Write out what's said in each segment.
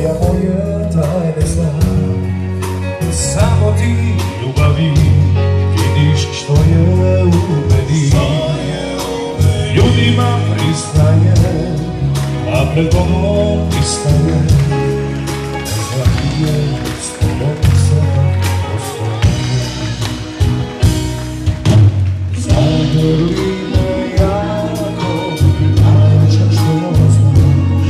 ja moje tajne znam. Samo ti ljubavi vidiš što je u meni. Ljudima pristaje, a pred Bogom pristaje. Ne znam je s tobom sada ostaje. Zagrli me jako, najveća što znaš.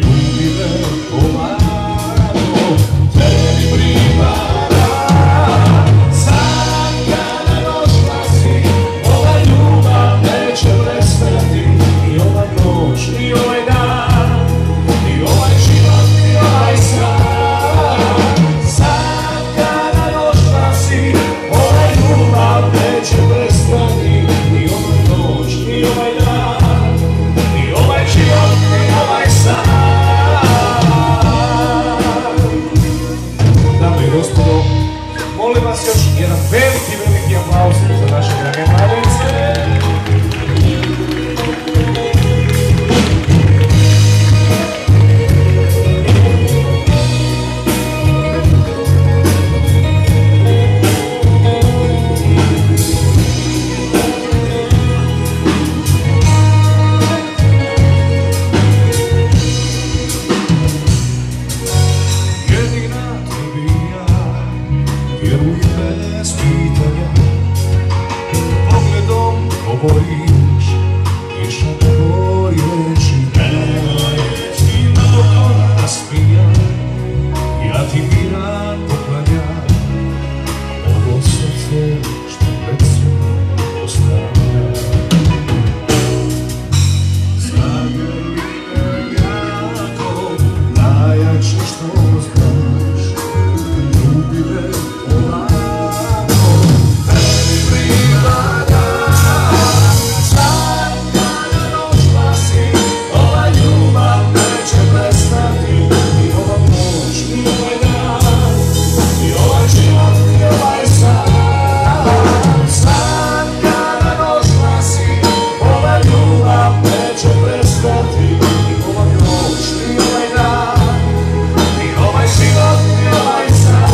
Ljubi me polako, tebi pripada. Sad kada došla si, ova ljubav neće prestati. I ova noć, i ovaj dan, i ovaj život, i ovaj san. Sad kada došla si, ova ljubav neće prestati. I ova noć, i ovaj dan, i ovaj život, i ovaj san. Dame i gospodo, molim vas još jedan veliki aplauz za naše drage mladence. Bez pitanja, pogledom govoriš i šako riječi. Dok ona smija, ja ti miran poklanjam. Ovo srce što pred svima ostavlja. Zagrli me jako, najjače što znaš. Ljubi me polako, tebi pripada. Sad kada došla si, ova ljubav neće prestati. I ova noć, i ovaj dan, i ovaj život, i ovaj san. Sad kada došla si, ova ljubav neće prestati. I ova noć, i ovaj dan, i ovaj život, i ovaj san.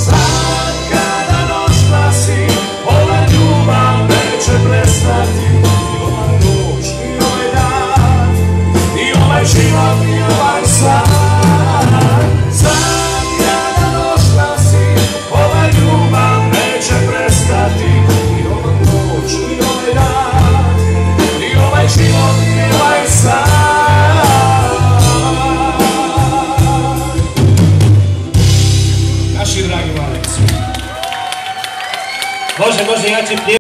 Sad kada došla si, ova ljubav neće prestati. I ova noć, i ovaj dan, i ovaj život, i ovaj san. Sad kada došla si, ova ljubav neće prestati. I ova noć, i ovaj dan, i ovaj život, i ovaj san. Naši dragi mladeci. Može, ja ću